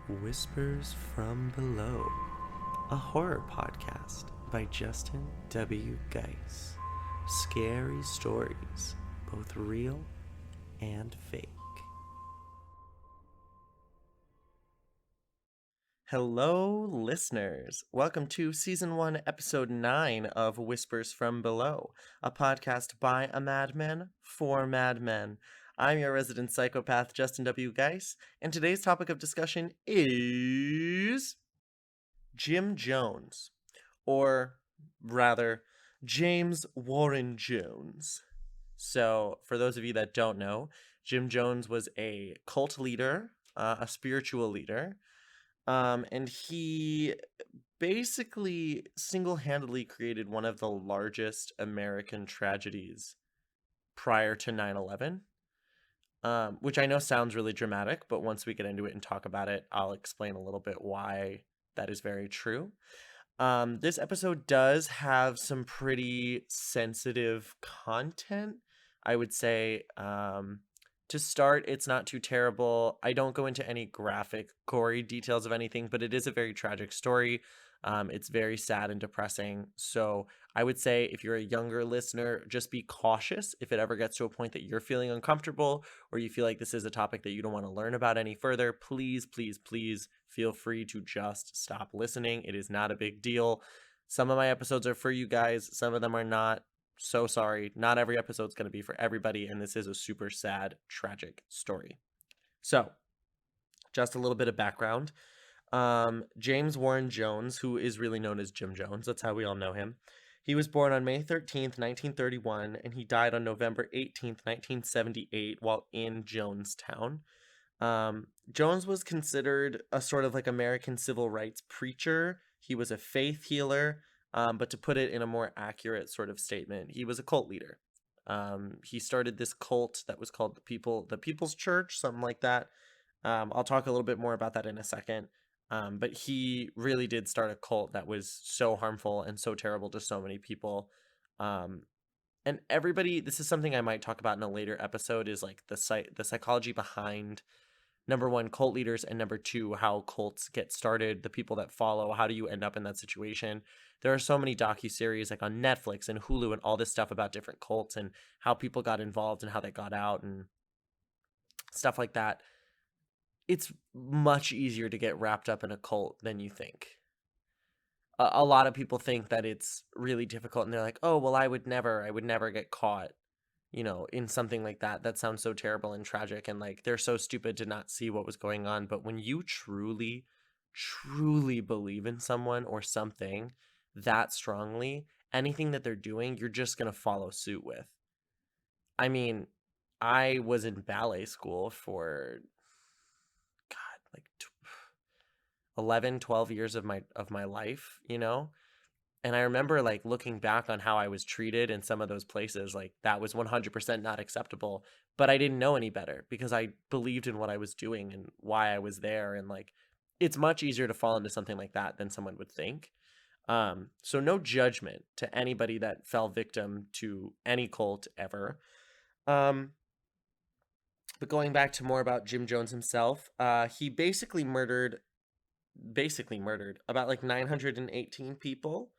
Whispers from Below, a horror podcast by Justin W. Geis. Scary stories, both real and fake. Hello, listeners. Welcome to Season 1, Episode 9 of Whispers from Below, a podcast by a madman for madmen. I'm your resident psychopath, Justin W. Geis, and today's topic of discussion is Jim Jones, or rather, James Warren Jones. So, for those of you that don't know, Jim Jones was a cult leader, a spiritual leader, and he basically single-handedly created one of the largest American tragedies prior to 9/11. Which I know sounds really dramatic, but once we get into it and talk about it, I'll explain a little bit why that is very true. This episode does have some pretty sensitive content. I would say, to start, it's not too terrible. I don't go into any graphic, gory details of anything, but it is a very tragic story. It's very sad and depressing. So I would say if you're a younger listener, just be cautious if it ever gets to a point that you're feeling uncomfortable or you feel like this is a topic that you don't want to learn about any further. Please feel free to just stop listening. It is not a big deal. Some of my episodes are for you guys. Some of them are not. So sorry. Not every episode is going to be for everybody. And this is a super sad, tragic story. So just a little bit of background. James Warren Jones, who is really known as Jim Jones, that's how we all know him. He was born on May 13th, 1931, and he died on November 18th, 1978, while in Jonestown. Jones was considered a sort of like American civil rights preacher. He was a faith healer, but to put it in a more accurate sort of statement, he was a cult leader. He started this cult that was called the People's Church, something like that. I'll talk a little bit more about that in a second. But he really did start a cult that was so harmful and so terrible to so many people. And everybody, this is something I might talk about in a later episode, is like the psychology behind, number one, cult leaders, and number two, how cults get started, the people that follow, how do you end up in that situation. There are so many docuseries like on Netflix and Hulu and all this stuff about different cults and how people got involved and how they got out and stuff like that. It's much easier to get wrapped up in a cult than you think. A lot of people think that it's really difficult and they're like, oh, well, I would never get caught, in something like that. That sounds so terrible and tragic. And like, they're so stupid to not see what was going on. But when you truly, truly believe in someone or something that strongly, anything that they're doing, you're just going to follow suit with. I mean, I was in ballet school for 11, 12 years of my life, and I remember like looking back on how I was treated in some of those places, like that was 100% not acceptable, but I didn't know any better because I believed in what I was doing and why I was there. And like, it's much easier to fall into something like that than someone would think. So no judgment to anybody that fell victim to any cult ever. But going back to more about Jim Jones himself, he basically murdered about like 918 people.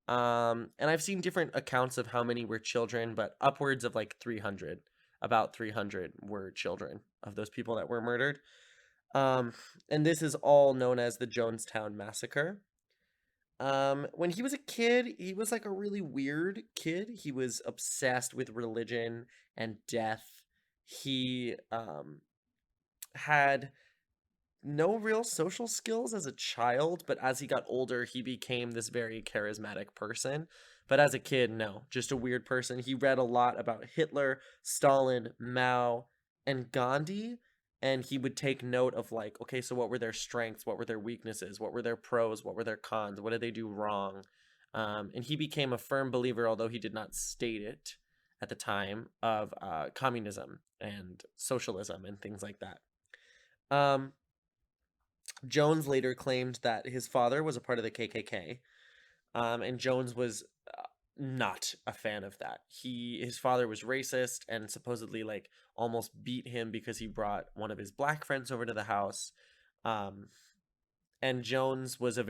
And I've seen different accounts of how many were children, but upwards of like 300. About 300 were children of those people that were murdered. And this is all known as the Jonestown Massacre. When he was a kid, he was like a really weird kid. He was obsessed with religion and death. He had no real social skills as a child, but as he got older, he became this very charismatic person. But as a kid, no, just a weird person. He read a lot about Hitler, Stalin, Mao, and Gandhi, and he would take note of like, okay, so what were their strengths? What were their weaknesses? What were their pros? What were their cons? What did they do wrong? And he became a firm believer, although he did not state it at the time, of communism and socialism and things like that. Jones later claimed that his father was a part of the KKK, and Jones was not a fan of that. His father was racist and supposedly like almost beat him because he brought one of his black friends over to the house. and Jones was uh,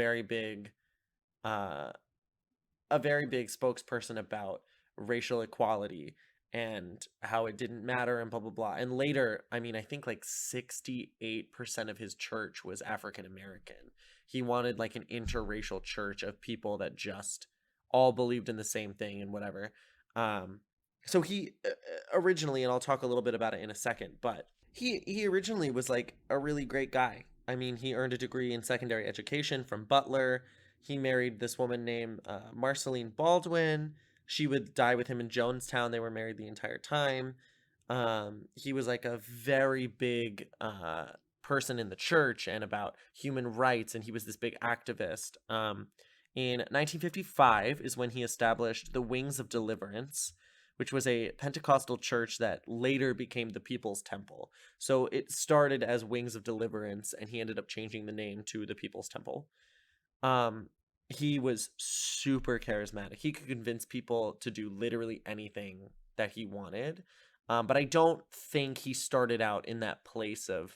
a very big spokesperson about racial equality and how it didn't matter and blah blah blah. And later, I mean, I think like 68% of his church was African American. He wanted like an interracial church of people that just all believed in the same thing and whatever. Um, so he originally, and I'll talk a little bit about it in a second, but he originally was like a really great guy. I mean, he earned a degree in secondary education from Butler. He married this woman named Marceline Baldwin. She would die with him in Jonestown. They were married the entire time. He was like a very big person in the church and about human rights, and he was this big activist. In 1955 is when he established the Wings of Deliverance, which was a Pentecostal church that later became the People's Temple. So it started as Wings of Deliverance, and he ended up changing the name to the People's Temple. Um, he was super charismatic. He could convince people to do literally anything that he wanted. But I don't think he started out in that place of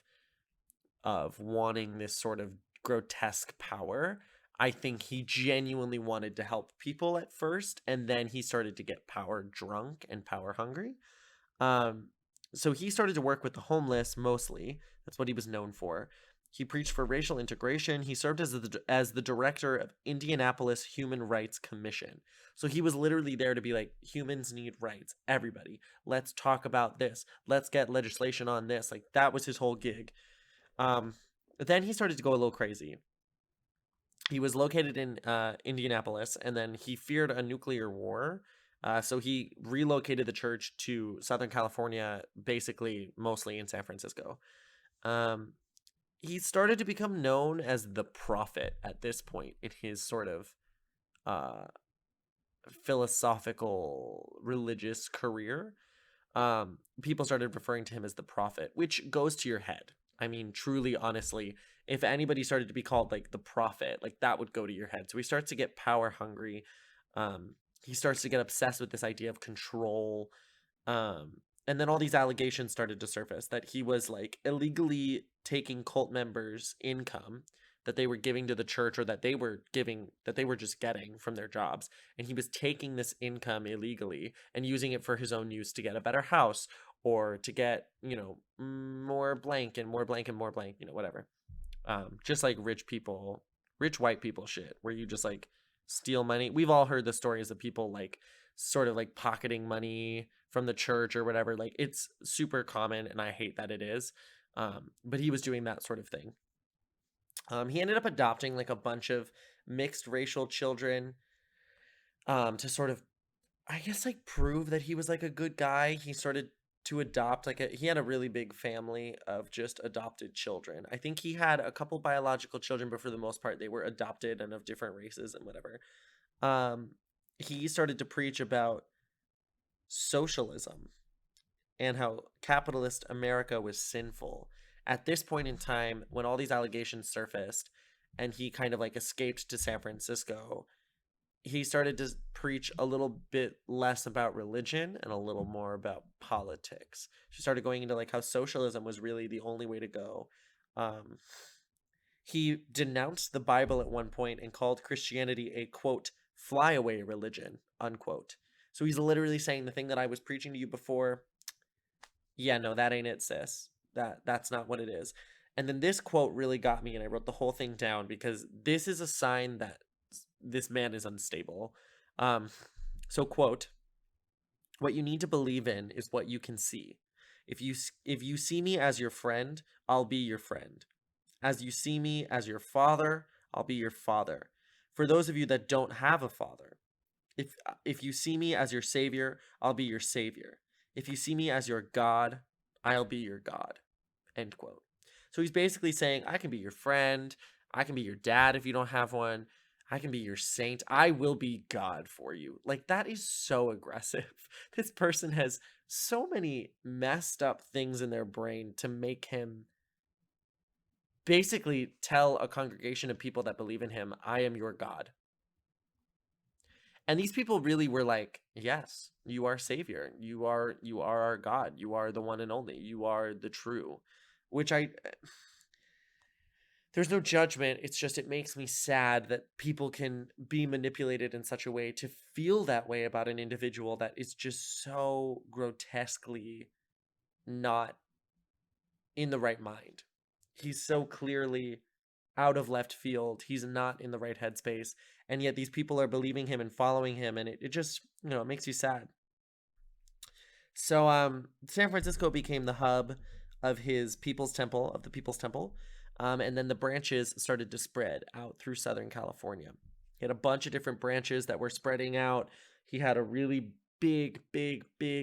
wanting this sort of grotesque power. I think he genuinely wanted to help people at first, and then he started to get power drunk and power hungry. Um, so he started to work with the homeless mostly. That's what he was known for. He preached for racial integration. He served as the director of Indianapolis Human Rights Commission. So he was literally there to be like, humans need rights. Everybody, let's talk about this. Let's get legislation on this. Like that was his whole gig. Then he started to go a little crazy. He was located in Indianapolis, and then he feared a nuclear war. So he relocated the church to Southern California, basically mostly in San Francisco. Um, he started to become known as the prophet at this point in his sort of uh, philosophical religious career. People started referring to him as the prophet, which goes to your head. I mean, truly, honestly, if anybody started to be called like the prophet, like that would go to your head. So he starts to get power hungry. He starts to get obsessed with this idea of control. And then all these allegations started to surface that he was like illegally taking cult members' income that they were giving to the church, or that they were just getting from their jobs, and he was taking this income illegally and using it for his own use to get a better house, or to get, more blank and more blank and more blank, whatever. Just like rich white people shit, where you just like steal money. We've all heard the stories of people like sort of like pocketing money from the church or whatever. Like it's super common, and I hate that it is. But he was doing that sort of thing. He ended up adopting like a bunch of mixed racial children, to sort of, I guess, like prove that he was like a good guy. He started to adopt he had a really big family of just adopted children. I think he had a couple biological children, but for the most part they were adopted and of different races and whatever. Um, he started to preach about socialism and how capitalist America was sinful. At this point in time, when all these allegations surfaced and he kind of like escaped to San Francisco, he started to preach a little bit less about religion and a little more about politics. She started going into like how socialism was really the only way to go. He denounced the Bible at one point and called Christianity a, quote, flyaway religion, unquote. So he's literally saying the thing that I was preaching to you before. Yeah, no, that ain't it, sis. That's not what it is. And then this quote really got me, and I wrote the whole thing down because this is a sign that this man is unstable. So quote, "What you need to believe in is what you can see. If you see me as your friend, I'll be your friend. As you see me as your father, I'll be your father. For those of you that don't have a father, if you see me as your savior, I'll be your savior. If you see me as your God, I'll be your God." End quote. So he's basically saying, I can be your friend. I can be your dad if you don't have one. I can be your saint. I will be God for you. Like, that is so aggressive. This person has so many messed up things in their brain to make him basically tell a congregation of people that believe in him, I am your God. And these people really were like, yes, you are savior. You are our God. You are the one and only. You are the true. Which there's no judgment. It's just it makes me sad that people can be manipulated in such a way to feel that way about an individual that is just so grotesquely not in the right mind. He's so clearly out of left field. He's not in the right headspace. And yet these people are believing him and following him. And it just, it makes you sad. So San Francisco became the hub of his People's Temple, of the People's Temple. And then the branches started to spread out through Southern California. He had a bunch of different branches that were spreading out. He had a really big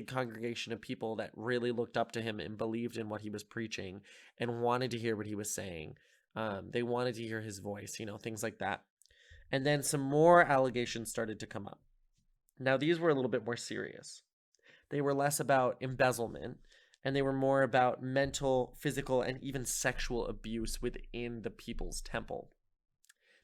congregation of people that really looked up to him and believed in what he was preaching and wanted to hear what he was saying. They wanted to hear his voice, things like that. And then some more allegations started to come up. Now, these were a little bit more serious. They were less about embezzlement, and they were more about mental, physical, and even sexual abuse within the People's Temple.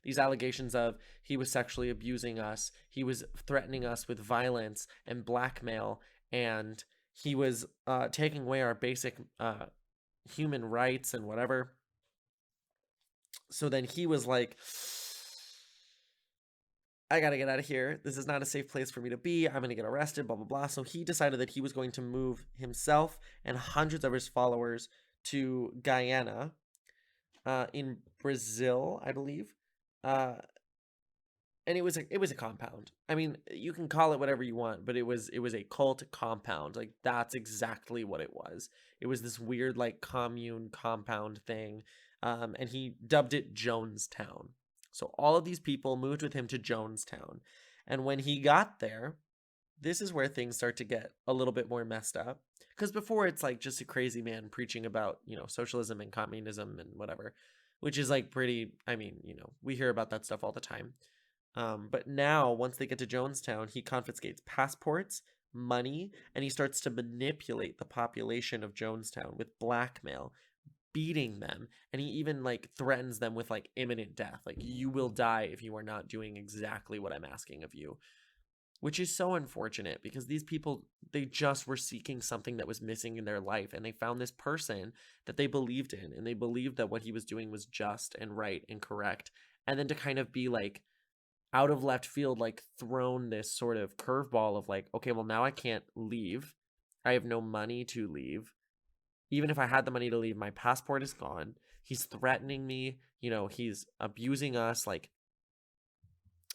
These allegations of he was sexually abusing us, he was threatening us with violence and blackmail, and he was taking away our basic human rights and whatever. So then he was like, I gotta get out of here. This is not a safe place for me to be. I'm gonna get arrested, blah, blah, blah. So he decided that he was going to move himself and hundreds of his followers to Guyana in Brazil, I believe. And it was a compound. I mean, you can call it whatever you want, but it was a cult compound. Like, that's exactly what it was. It was this weird, like, commune compound thing. And he dubbed it Jonestown. So all of these people moved with him to Jonestown. And when he got there, this is where things start to get a little bit more messed up. Because before it's like just a crazy man preaching about, socialism and communism and whatever, which is like pretty, we hear about that stuff all the time. But now, once they get to Jonestown, he confiscates passports, money, and he starts to manipulate the population of Jonestown with blackmail, beating them, and he even like threatens them with like imminent death, like, you will die if you are not doing exactly what I'm asking of you, which is so unfortunate because these people, they just were seeking something that was missing in their life, and they found this person that they believed in, and they believed that what he was doing was just and right and correct, and then to kind of be like out of left field, like thrown this sort of curveball of like, okay, well, now I can't leave, I have no money to leave. Even if I had the money to leave, my passport is gone. He's threatening me. He's abusing us. Like,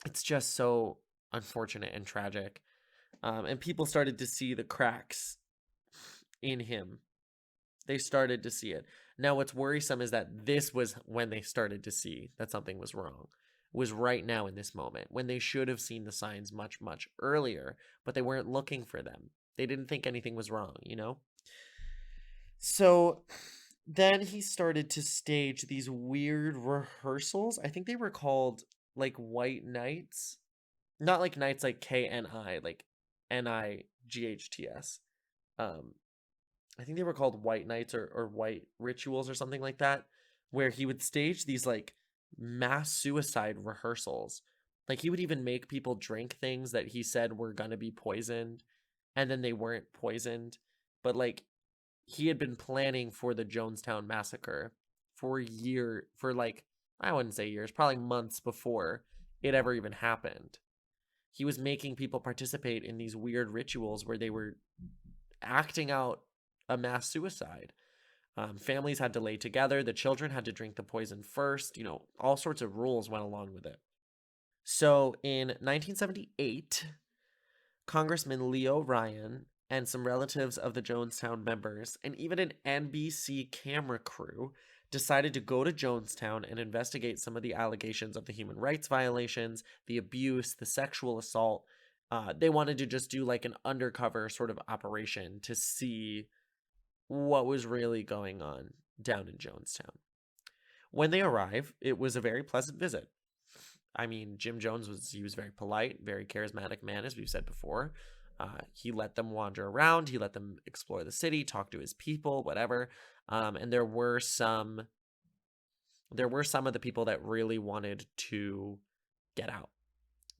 it's just so unfortunate and tragic. And people started to see the cracks in him. They started to see it. Now, what's worrisome is that this was when they started to see that something was wrong. It was right now in this moment when they should have seen the signs much, much earlier, but they weren't looking for them. They didn't think anything was wrong, So then he started to stage these weird rehearsals. I think they were called like White Nights. Not like nights like KNI, like NIGHTS. I think they were called White Nights or White Rituals or something like that, where he would stage these like mass suicide rehearsals. Like, he would even make people drink things that he said were gonna be poisoned, and then they weren't poisoned. But like, he had been planning for the Jonestown massacre for like, I wouldn't say years, probably months before it ever even happened. He was making people participate in these weird rituals where they were acting out a mass suicide. Families had to lay together. The children had to drink the poison first. All sorts of rules went along with it. So in 1978, Congressman Leo Ryan and some relatives of the Jonestown members, and even an NBC camera crew, decided to go to Jonestown and investigate some of the allegations of the human rights violations, the abuse, the sexual assault. They wanted to just do like an undercover sort of operation to see what was really going on down in Jonestown. When they arrive, it was a very pleasant visit. I mean, Jim Jones was very polite, very charismatic man, as we've said before. He let them wander around. He let them explore the city, talk to his people, whatever. And there were some of the people that really wanted to get out.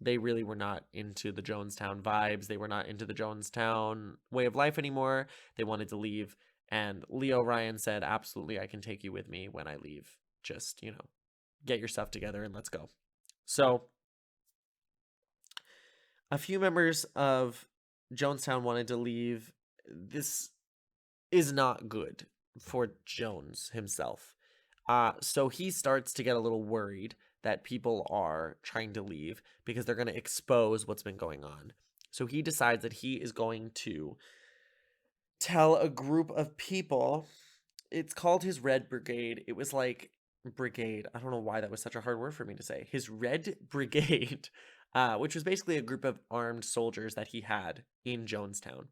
They really were not into the Jonestown vibes. They were not into the Jonestown way of life anymore. They wanted to leave. And Leo Ryan said, absolutely, I can take you with me when I leave. Just, get your stuff together and let's go. So a few members of Jonestown wanted to leave. This is not good for Jones himself. So he starts to get a little worried that people are trying to leave because they're going to expose what's been going on. So he decides that he is going to tell a group of people. It's called his Red Brigade. It was like brigade. I don't know why that was such a hard word for me to say. His Red Brigade, which was basically a group of armed soldiers that he had in Jonestown.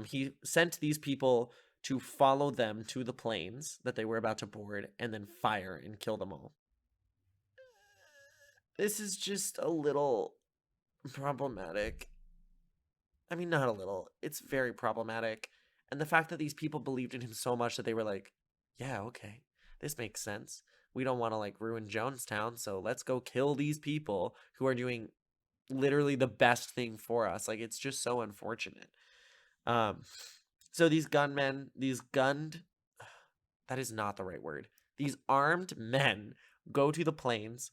He sent these people to follow them to the planes that they were about to board and then fire and kill them all. This is just a little problematic. I mean, not a little. It's very problematic. And the fact that these people believed in him so much that they were like, yeah, okay, this makes sense. We don't want to like ruin Jonestown, so let's go kill these people who are doing literally the best thing for us. Like, it's just so unfortunate. So these gunmen, that is not the right word. These armed men go to the planes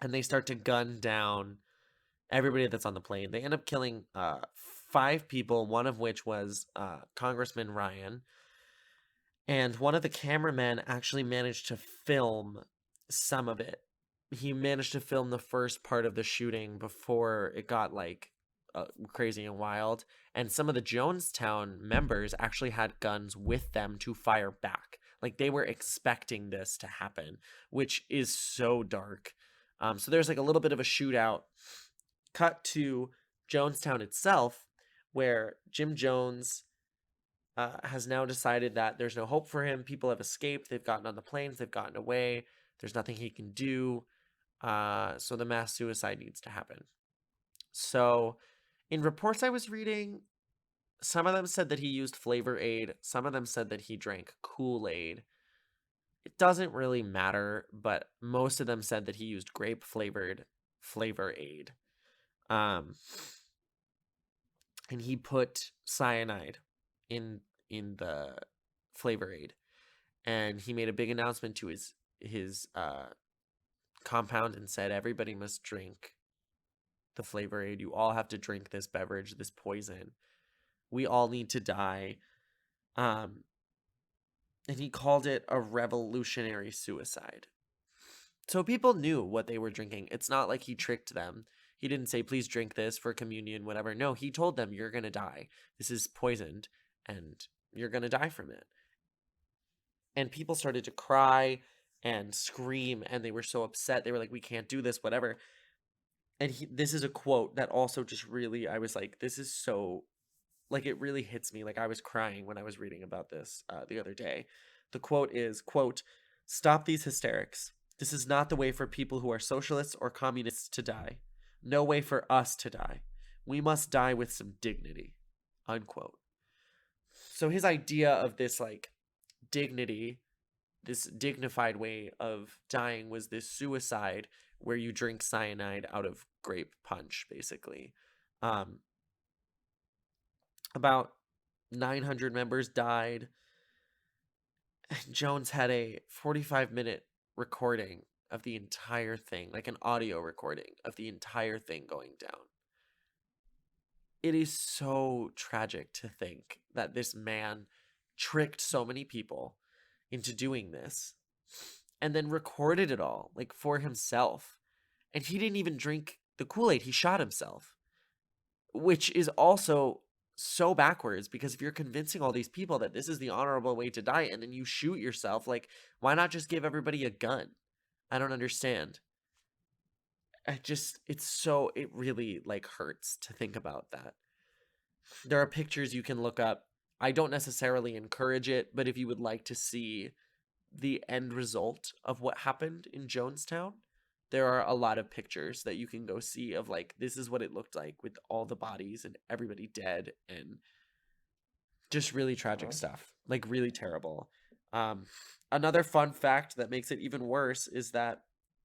and they start to gun down everybody that's on the plane. They end up killing 5 people, one of which was Congressman Ryan. And one of the cameramen actually managed to film some of it. He managed to film the first part of the shooting before it got like crazy and wild. And some of the Jonestown members actually had guns with them to fire back. Like they were expecting this to happen, which is so dark. So there's like a little bit of a shootout. Cut to Jonestown itself, where Jim Jones has now decided that there's no hope for him. People have escaped. They've gotten on the planes. They've gotten away. There's nothing he can do. So the mass suicide needs to happen. So in reports I was reading, some of them said that he used Flavor Aid. Some of them said that he drank Kool-Aid. It doesn't really matter, but most of them said that he used grape-flavored Flavor Aid. And he put cyanide in the Flavor Aid. And he made a big announcement to his compound and said, everybody must drink the Flavor Aid. You all have to drink this beverage, this poison. We all need to die. And he called it a revolutionary suicide. So people knew what they were drinking. It's not like he tricked them. He didn't say, please drink this for communion, whatever. No, he told them, you're going to die. This is poisoned, and you're going to die from it. And people started to cry and scream, and they were so upset. They were like, we can't do this, whatever. And this is a quote that also just really, I was like, this is so, like, it really hits me. Like, I was crying when I was reading about this the other day. The quote is, quote, "Stop these hysterics. This is not the way for people who are socialists or communists to die. No way for us to die. We must die with some dignity," unquote. So his idea of this, like, dignity, this dignified way of dying was this suicide where you drink cyanide out of grape punch, basically. About 900 members died. Jones had a 45-minute recording of the entire thing, like an audio recording of the entire thing going down. It is so tragic to think that this man tricked so many people into doing this and then recorded it all, like, for himself. And he didn't even drink the Kool-Aid. He shot himself, which is also so backwards, because if you're convincing all these people that this is the honorable way to die and then you shoot yourself, like, why not just give everybody a gun? I don't understand. It really, like, hurts to think about that. There are pictures you can look up. I don't necessarily encourage it, but if you would like to see the end result of what happened in Jonestown, there are a lot of pictures that you can go see of, like, this is what it looked like with all the bodies and everybody dead, and just really tragic stuff, like, really terrible. Another fun fact that makes it even worse is that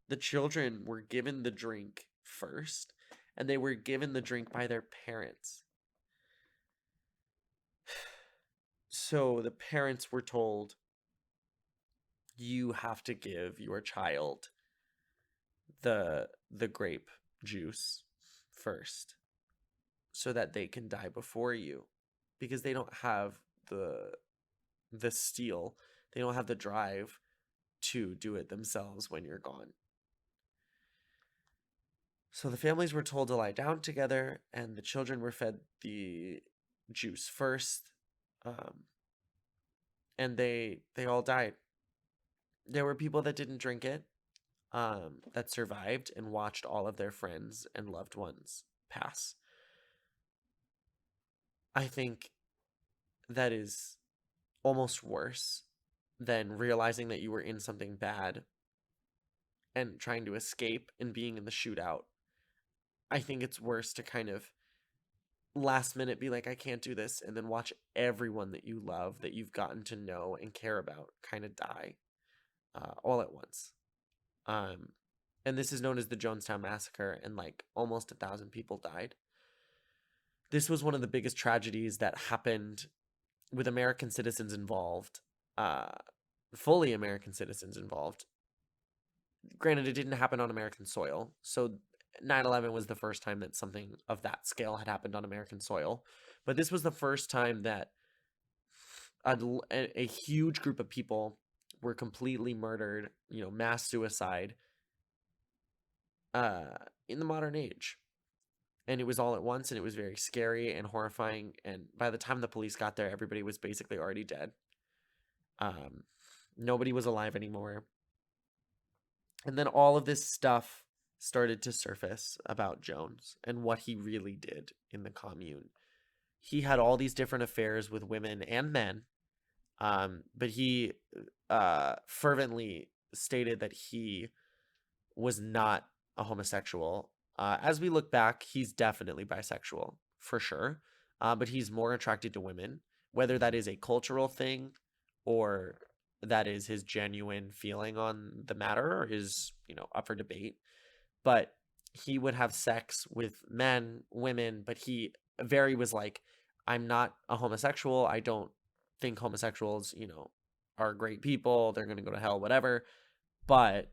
the children were given the drink first, and they were given the drink by their parents. So the parents were told, you have to give your child the grape juice first so that they can die before you, because they don't have the steel, they don't have the drive to do it themselves when you're gone. So the families were told to lie down together, and the children were fed the juice first, and they all died. There were people that didn't drink it, that survived and watched all of their friends and loved ones pass. I think that is almost worse than realizing that you were in something bad and trying to escape and being in the shootout. I think it's worse to kind of last minute be like, I can't do this, and then watch everyone that you love, that you've gotten to know and care about, kind of die all at once. And this is known as the Jonestown Massacre, and like almost 1,000 people died. This was one of the biggest tragedies that happened with American citizens involved, fully American citizens involved. Granted, it didn't happen on American soil, so 9/11 was the first time that something of that scale had happened on American soil, but this was the first time that a huge group of people were completely murdered, mass suicide, in the modern age. And it was all at once, and it was very scary and horrifying, and by the time the police got there, everybody was basically already dead. Nobody was alive anymore. And then all of this stuff started to surface about Jones and what he really did in the commune. He had all these different affairs with women and men, but he fervently stated that he was not a homosexual. As we look back, he's definitely bisexual, for sure, but he's more attracted to women, whether that is a cultural thing or that is his genuine feeling on the matter is, up for debate. But he would have sex with men, women, but he very was like, I'm not a homosexual. I don't think homosexuals, are great people. They're going to go to hell, whatever. But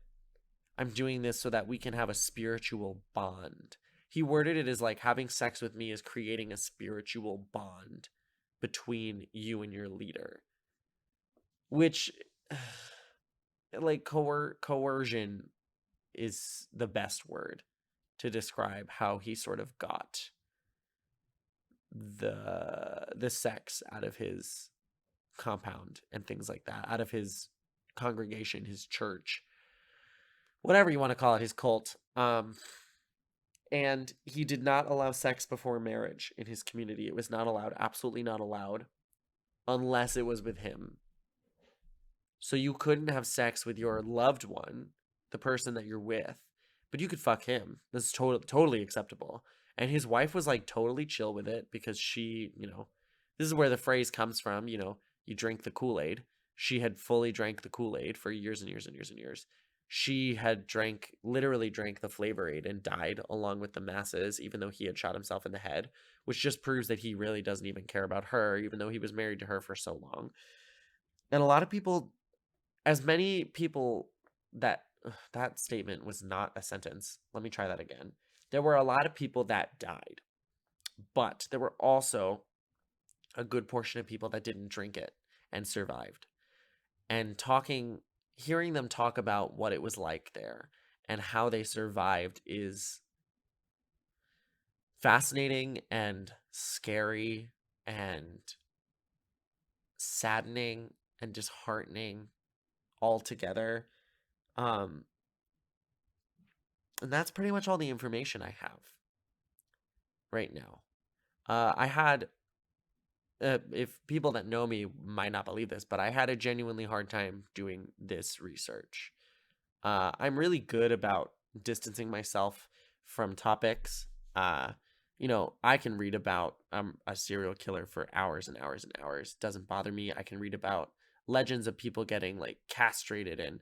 I'm doing this so that we can have a spiritual bond. He worded it as like, having sex with me is creating a spiritual bond between you and your leader. Which, like, coercion is the best word to describe how he sort of got the sex out of his compound and things like that, out of his congregation, his church, whatever you want to call it, his cult. And he did not allow sex before marriage in his community. It was not allowed, absolutely not allowed, unless it was with him. So you couldn't have sex with your loved one, the person that you're with, but you could fuck him. This is totally acceptable. And his wife was like totally chill with it, because she, this is where the phrase comes from, you drink the Kool-Aid. She had fully drank the Kool-Aid for years and years and years and years. She had literally drank the Flavor Aid and died along with the masses, even though he had shot himself in the head, which just proves that he really doesn't even care about her, even though he was married to her for so long. And a lot of people, as many people that statement was not a sentence. Let me try that again. There were a lot of people that died, but there were also a good portion of people that didn't drink it and survived. And hearing them talk about what it was like there and how they survived is fascinating and scary and saddening and disheartening all together. And that's pretty much all the information I have right now. I had, if people that know me might not believe this, but I had a genuinely hard time doing this research. I'm really good about distancing myself from topics. I can read about a serial killer for hours and hours and hours. It doesn't bother me. I can read about legends of people getting like castrated and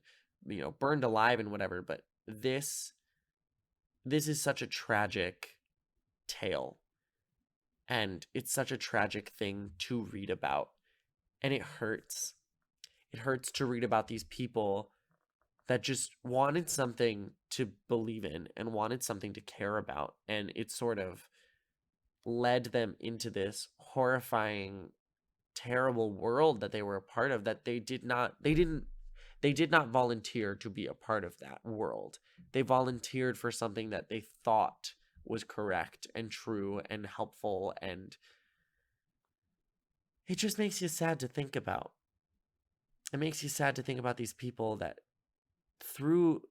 burned alive and whatever, but this is such a tragic tale, and it's such a tragic thing to read about, and it hurts. It hurts to read about these people that just wanted something to believe in and wanted something to care about. And it sort of led them into this horrifying, terrible world that they were a part of, that they did not volunteer to be a part of that world. They volunteered for something that they thought was correct and true and helpful, and it just makes you sad to think about. It makes you sad to think about these people that through,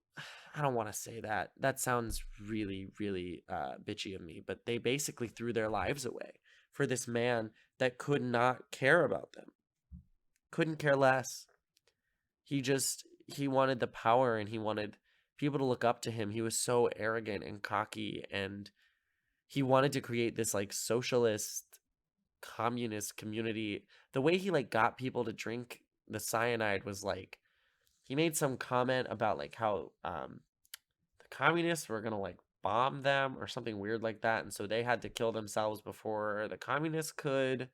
I don't want to say that. That sounds really, really bitchy of me, but they basically threw their lives away for this man that could not care about them, couldn't care less. He wanted the power, and he wanted people to look up to him. He was so arrogant and cocky, and he wanted to create this like socialist communist community. The way he like got people to drink the cyanide was like, he made some comment about like how the communists were gonna like bomb them or something weird like that, and so they had to kill themselves before the communists could.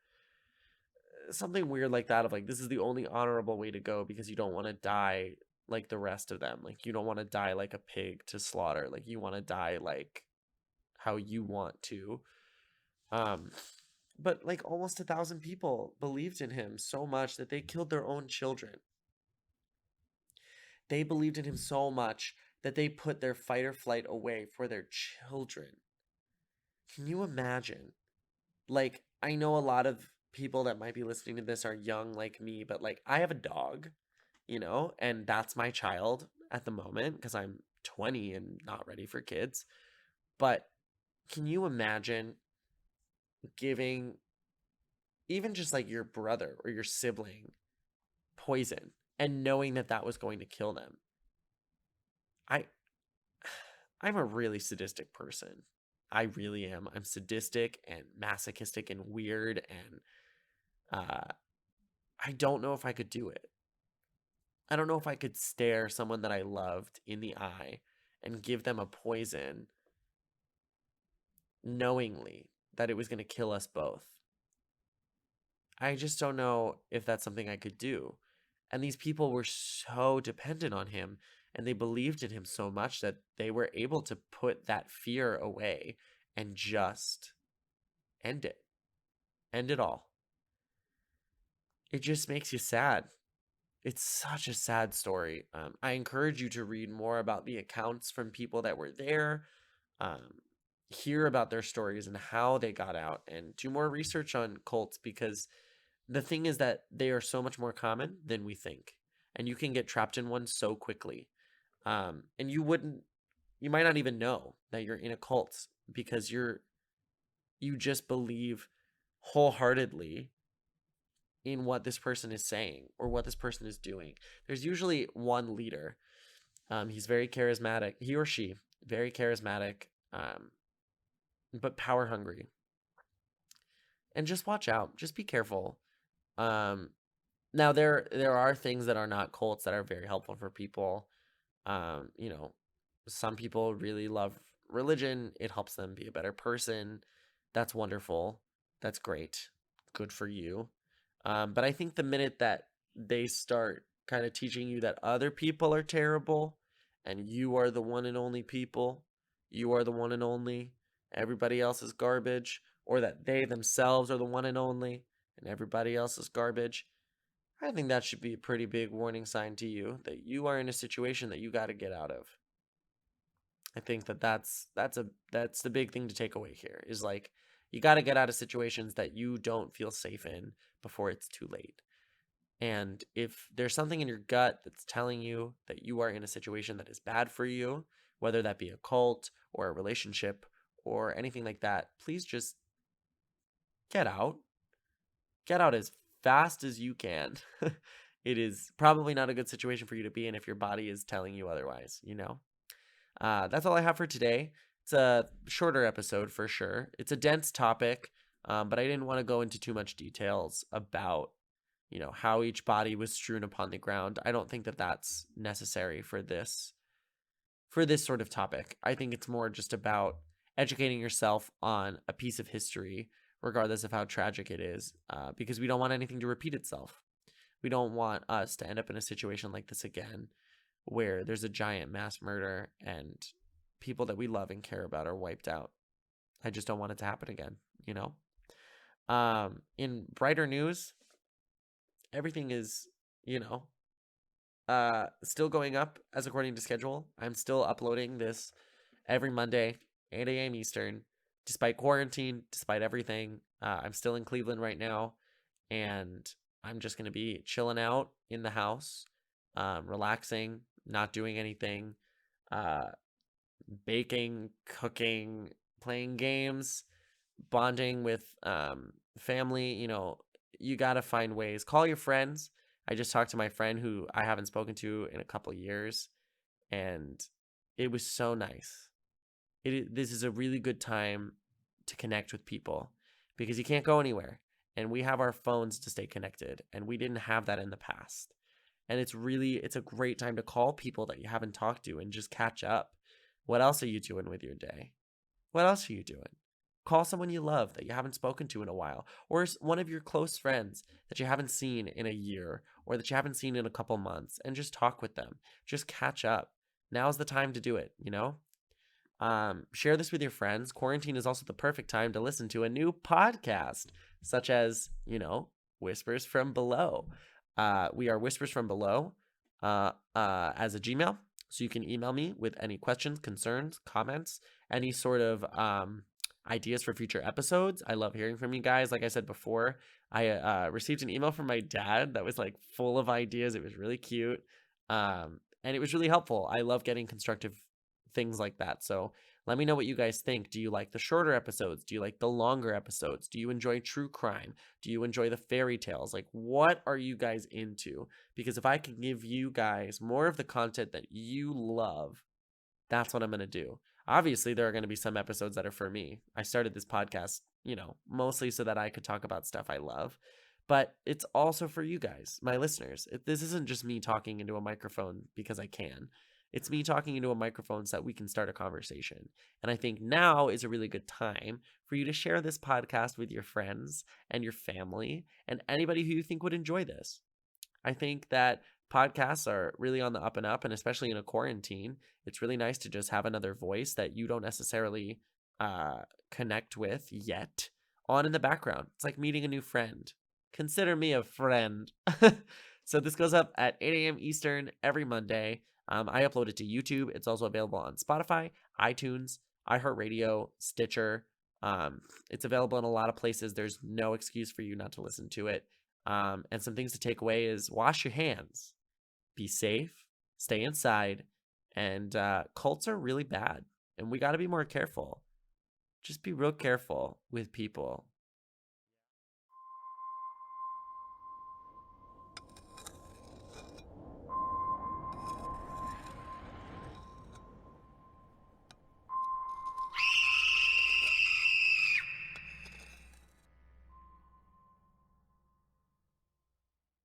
Something weird like that, of like, this is the only honorable way to go because you don't want to die like the rest of them. Like, you don't want to die like a pig to slaughter. Like, you want to die like how you want to. But like almost 1,000 people believed in him so much that they killed their own children. They believed in him so much that they put their fight or flight away for their children. Can you imagine? Like, I know a lot of people that might be listening to this are young like me, but like, I have a dog, and that's my child at the moment because I'm 20 and not ready for kids. But can you imagine giving even just like your brother or your sibling poison and knowing that that was going to kill them? I'm a really sadistic person. I really am. I'm sadistic and masochistic and weird, and I don't know if I could do it. I don't know if I could stare someone that I loved in the eye and give them a poison knowingly that it was going to kill us both. I just don't know if that's something I could do. And these people were so dependent on him, and they believed in him so much that they were able to put that fear away and just end it. End it all. It just makes you sad. It's such a sad story. I encourage you to read more about the accounts from people that were there, hear about their stories and how they got out, and do more research on cults, because the thing is that they are so much more common than we think, and you can get trapped in one so quickly. And you might not even know that you're in a cult because you just believe wholeheartedly in what this person is saying or what this person is doing. There's usually one leader. He's very charismatic. He or she, very charismatic, but power hungry. And just watch out. Just be careful. Now there are things that are not cults that are very helpful for people. Some people really love religion. It helps them be a better person. That's wonderful. That's great. Good for you. But I think the minute that they start kind of teaching you that other people are terrible and you are the one and only people, you are the one and only, everybody else is garbage, or that they themselves are the one and only and everybody else is garbage, I think that should be a pretty big warning sign to you that you are in a situation that you got to get out of. I think that's the big thing to take away here, is like, you got to get out of situations that you don't feel safe in before it's too late. And if there's something in your gut that's telling you that you are in a situation that is bad for you, whether that be a cult or a relationship or anything like that, please just get out. Get out as fast as you can. It is probably not a good situation for you to be in if your body is telling you otherwise, That's all I have for today. It's a shorter episode for sure. It's a dense topic, but I didn't want to go into too much details about, how each body was strewn upon the ground. I don't think that that's necessary for this sort of topic. I think it's more just about educating yourself on a piece of history, regardless of how tragic it is, because we don't want anything to repeat itself. We don't want us to end up in a situation like this again, where there's a giant mass murder and people that we love and care about are wiped out. I just don't want it to happen again, you know? In brighter news, everything is, you know, still going up as according to schedule. I'm still uploading this every Monday, 8 a.m. Eastern, despite quarantine, despite everything. I'm still in Cleveland right now, and I'm just going to be chilling out in the house, relaxing, not doing anything, uh, baking, cooking, playing games, bonding with family. You know, you got to find ways. Call your friends. I just talked to my friend who I haven't spoken to in a couple years, and it was so nice. This is a really good time to connect with people because you can't go anywhere, and we have our phones to stay connected, and we didn't have that in the past. And it's a great time to call people that you haven't talked to and just catch up. What else are you doing with your day? What else are you doing? Call someone you love that you haven't spoken to in a while, or one of your close friends that you haven't seen in a year or that you haven't seen in a couple months, and just talk with them. Just catch up. Now's the time to do it, you know? Share this with your friends. Quarantine is also the perfect time to listen to a new podcast, such as, you know, Whispers from Below. We are Whispers from Below as a Gmail. So you can email me with any questions, concerns, comments, any sort of ideas for future episodes. I love hearing from you guys. Like I said before, I received an email from my dad that was like full of ideas. It was really cute. And it was really helpful. I love getting constructive things like that. So let me know what you guys think. Do you like the shorter episodes? Do you like the longer episodes? Do you enjoy true crime? Do you enjoy the fairy tales? Like, what are you guys into? Because if I can give you guys more of the content that you love, that's what I'm going to do. Obviously, there are going to be some episodes that are for me. I started this podcast, you know, mostly so that I could talk about stuff I love. But it's also for you guys, my listeners. This isn't just me talking into a microphone because I can. It's me talking into a microphone so that we can start a conversation. And I think now is a really good time for you to share this podcast with your friends and your family and anybody who you think would enjoy this. I think that podcasts are really on the up and up, and especially in a quarantine, it's really nice to just have another voice that you don't necessarily connect with yet on in the background. It's like meeting a new friend. Consider me a friend. So this goes up at 8 a.m. Eastern every Monday. I upload it to YouTube. It's also available on Spotify, iTunes, iHeartRadio, Stitcher. It's available in a lot of places. There's no excuse for you not to listen to it. And some things to take away is wash your hands, be safe, stay inside, and cults are really bad, and we got to be more careful. Just be real careful with people.